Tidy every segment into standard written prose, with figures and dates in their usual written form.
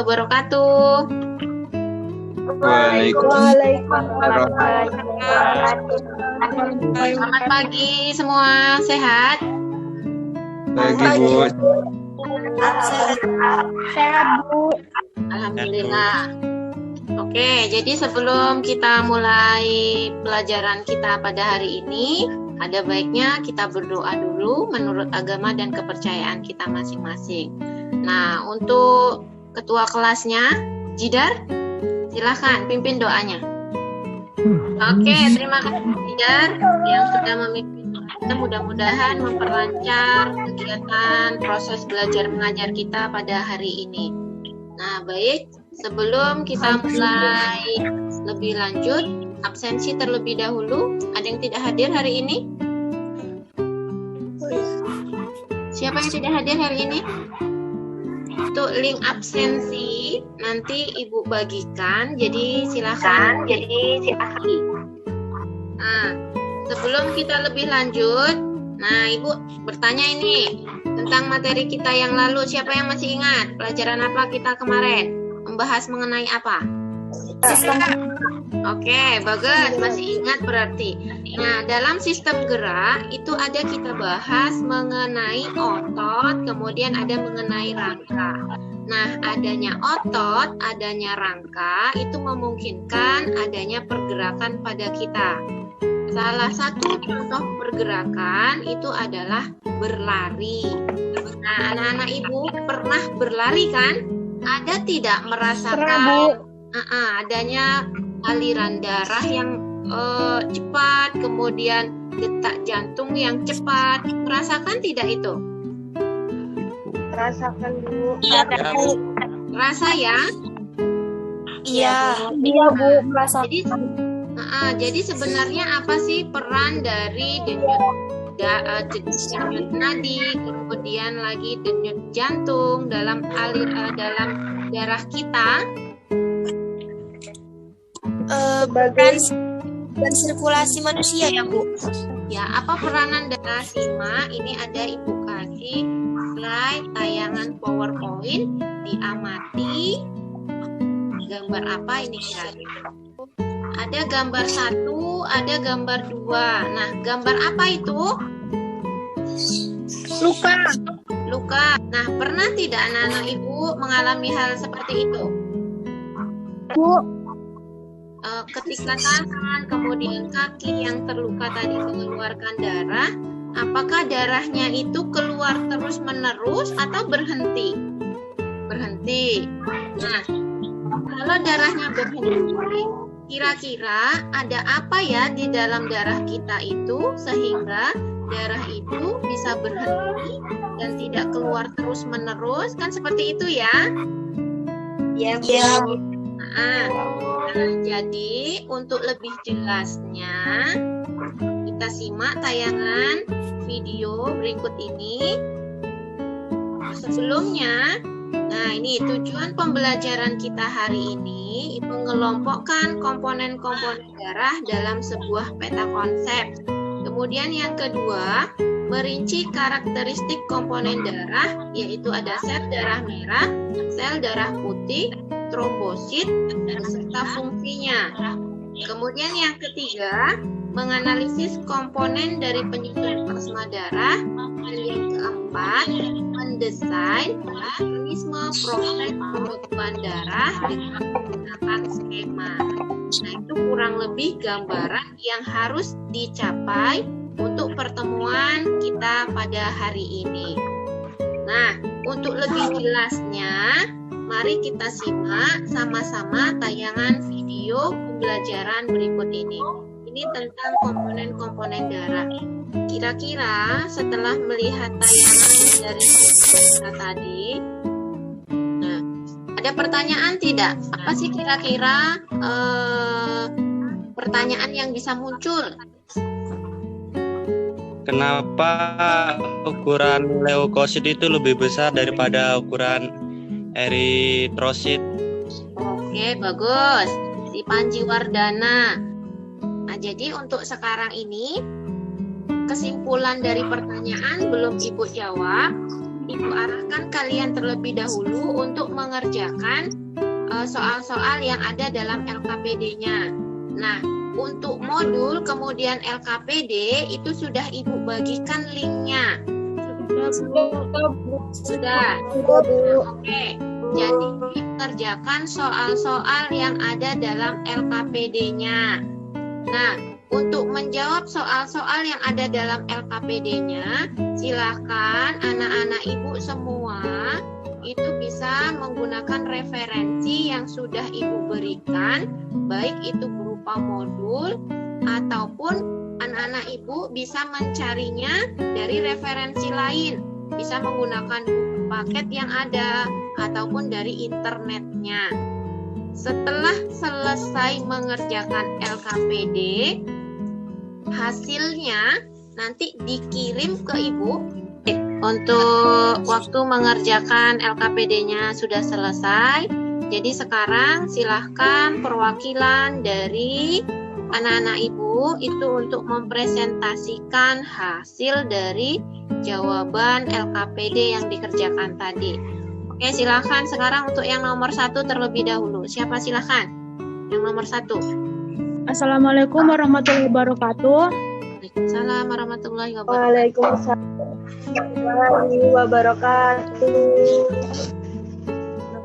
wabarakatuh. Waalaikumsalam. Selamat pagi semua, sehat? Pagi, Bu. Sehat, Bu. Alhamdulillah. Oke, jadi sebelum kita mulai pelajaran kita pada hari ini, ada baiknya kita berdoa dulu menurut agama dan kepercayaan kita masing-masing. Nah, untuk ketua kelasnya, Jidar, silahkan pimpin doanya. Oke, terima kasih Jidar yang sudah memimpin kita, mudah-mudahan memperlancar kegiatan proses belajar mengajar kita pada hari ini. Nah, baik, sebelum kita mulai lebih lanjut, absensi terlebih dahulu. Ada yang tidak hadir hari ini? Siapa yang tidak hadir hari ini? Untuk link absensi nanti Ibu bagikan, jadi silakan. Nah, sebelum kita lebih lanjut, nah Ibu bertanya ini tentang materi kita yang lalu. Siapa yang masih ingat pelajaran apa kita kemarin? Membahas mengenai apa? Oke, bagus, masih ingat berarti. Nah, dalam sistem gerak itu ada kita bahas mengenai otot, kemudian ada mengenai rangka. Nah, adanya otot, adanya rangka itu memungkinkan adanya pergerakan pada kita. Salah satu contoh pergerakan itu adalah berlari. Nah, anak-anak Ibu pernah berlari kan? Ada tidak merasakan adanya aliran darah yang cepat, kemudian detak jantung yang cepat? Merasakan tidak itu? Rasakan dulu. Ya, Bu. Rasa ya? Iya, Bu, merasa. Jadi sebenarnya apa sih peran dari denyut nadi, kemudian lagi denyut jantung dalam dalam darah kita? Dan sirkulasi manusia ya, Bu. Ya, apa peranan darah sima? Ini ada Ibu kasih slide tayangan PowerPoint, diamati. Gambar apa ini kira-kira? Ada gambar 1, ada gambar 2. Nah, gambar apa itu? Luka. Nah, pernah tidak anak-anak Ibu mengalami hal seperti itu? Bu, Ketika tangan, kemudian kaki yang terluka tadi mengeluarkan darah, apakah darahnya itu keluar terus-menerus atau berhenti? Berhenti. Nah, kalau darahnya berhenti, kira-kira ada apa ya di dalam darah kita itu sehingga darah itu bisa berhenti dan tidak keluar terus-menerus? Kan seperti itu ya? ya. Nah, jadi untuk lebih jelasnya kita simak tayangan video berikut ini. Sebelumnya, nah ini tujuan pembelajaran kita hari ini mengelompokkan komponen-komponen darah dalam sebuah peta konsep. Kemudian yang kedua, merinci karakteristik komponen darah, yaitu ada sel darah merah, sel darah putih, trombosit, serta fungsinya. Kemudian yang ketiga, menganalisis komponen dari penyusun plasma darah. Dan yang keempat, mendesain mekanisme proses pembentukan darah dengan menggunakan skema. Nah, itu kurang lebih gambaran yang harus dicapai untuk pertemuan kita pada hari ini. Nah, untuk lebih jelasnya, mari kita simak sama-sama tayangan video pembelajaran berikut ini. Ini tentang komponen-komponen darah. Kira-kira setelah melihat tayangan dari kita tadi, nah, ada pertanyaan tidak? Apa sih kira-kira pertanyaan yang bisa muncul? Kenapa ukuran leukosit itu lebih besar daripada ukuran eritrosit? Oke, bagus. Si Panji Wardana. Nah, jadi untuk sekarang ini kesimpulan dari pertanyaan belum Ibu jawab. Ibu arahkan kalian terlebih dahulu untuk mengerjakan soal-soal yang ada dalam LKPD-nya. Nah, untuk modul kemudian LKPD itu sudah Ibu bagikan linknya. Sudah. Oke. Jadi kerjakan soal-soal yang ada dalam LKPD-nya. Nah, untuk menjawab soal-soal yang ada dalam LKPD-nya, silakan anak-anak Ibu semua itu bisa menggunakan referensi yang sudah Ibu berikan, baik itu berupa modul ataupun anak-anak Ibu bisa mencarinya dari referensi lain, bisa menggunakan buku paket yang ada ataupun dari internetnya. Setelah selesai mengerjakan LKPD, hasilnya nanti dikirim ke Ibu. Untuk waktu mengerjakan LKPD-nya sudah selesai. Jadi sekarang silahkan perwakilan dari anak-anak Ibu itu untuk mempresentasikan hasil dari jawaban LKPD yang dikerjakan tadi. Oke, silahkan sekarang untuk yang nomor 1 terlebih dahulu. Siapa silahkan? Yang nomor 1. Assalamualaikum warahmatullahi wabarakatuh. Waalaikumsalam warahmatullahi wabarakatuh. Waalaikumsalam warahmatullahi wabarakatuh.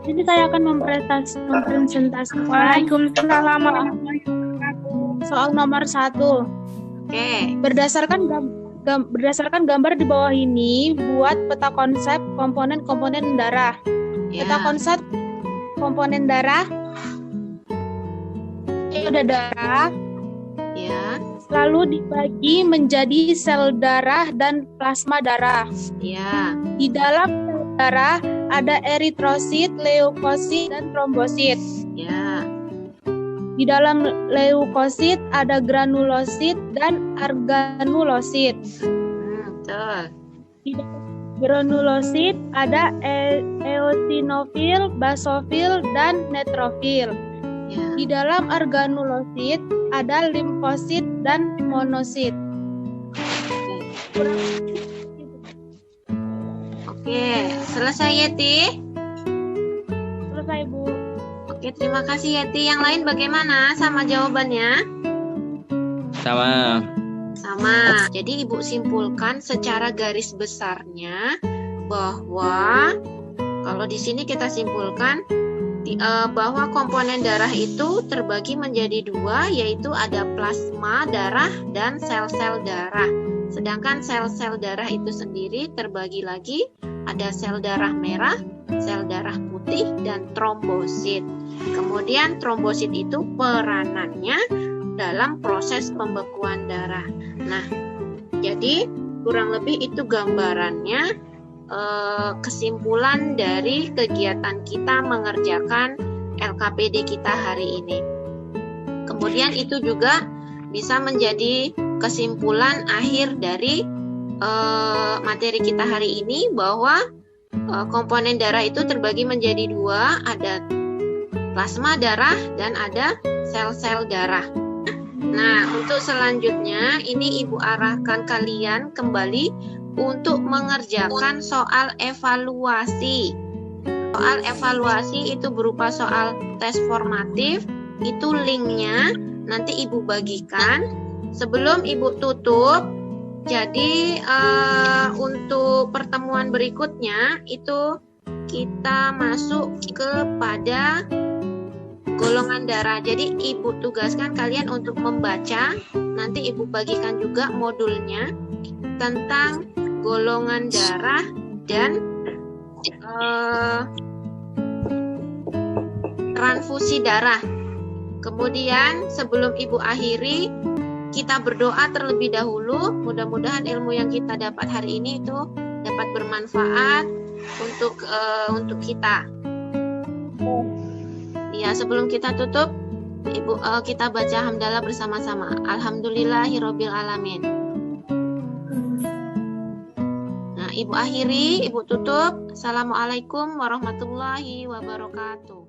Jadi saya akan mempresentasikan Waalaikumsalam warahmatullahi wabarakatuh. soal nomor 1. Oke. Berdasarkan gambar di bawah ini, buat peta konsep komponen-komponen darah. Ya. Peta konsep komponen darah, ada darah, Ya. lalu dibagi menjadi sel darah dan plasma darah. Ya. Di dalam sel darah ada eritrosit, leukosit, dan trombosit. Ya. Di dalam leukosit ada granulosit dan organulosit. Betul. Di dalam granulosit ada eosinofil, basofil, dan neutrofil. Ya. Di dalam organulosit ada limfosit dan monosit. Oke, selesai Yeti? Selesai, Bu. Oke, terima kasih Yeti. Yang lain bagaimana sama jawabannya? Sama. Sama. Jadi Ibu simpulkan secara garis besarnya bahwa kalau di sini kita simpulkan bahwa komponen darah itu terbagi menjadi 2, yaitu ada plasma darah dan sel-sel darah. Sedangkan sel-sel darah itu sendiri terbagi lagi, ada sel darah merah, sel darah putih, dan trombosit. Kemudian trombosit itu peranannya dalam proses pembekuan darah. Nah, jadi kurang lebih itu gambarannya, kesimpulan dari kegiatan kita mengerjakan LKPD kita hari ini. Kemudian itu juga bisa menjadi kesimpulan akhir dari materi kita hari ini, bahwa komponen darah itu terbagi menjadi 2, ada plasma darah dan ada sel-sel darah. Nah, untuk selanjutnya ini Ibu arahkan kalian kembali untuk mengerjakan soal evaluasi. Soal evaluasi itu berupa soal tes formatif, itu linknya nanti Ibu bagikan sebelum Ibu tutup. Jadi untuk pertemuan berikutnya itu kita masuk kepada golongan darah. Jadi Ibu tugaskan kalian untuk membaca, nanti Ibu bagikan juga modulnya tentang golongan darah dan transfusi darah. Kemudian sebelum Ibu akhiri, kita berdoa terlebih dahulu. Mudah-mudahan ilmu yang kita dapat hari ini itu dapat bermanfaat untuk kita. Ya, sebelum kita tutup, Ibu kita baca hamdalah bersama-sama. Alhamdulillahirabbil alamin. Nah, Ibu akhiri, Ibu tutup. Assalamualaikum warahmatullahi wabarakatuh.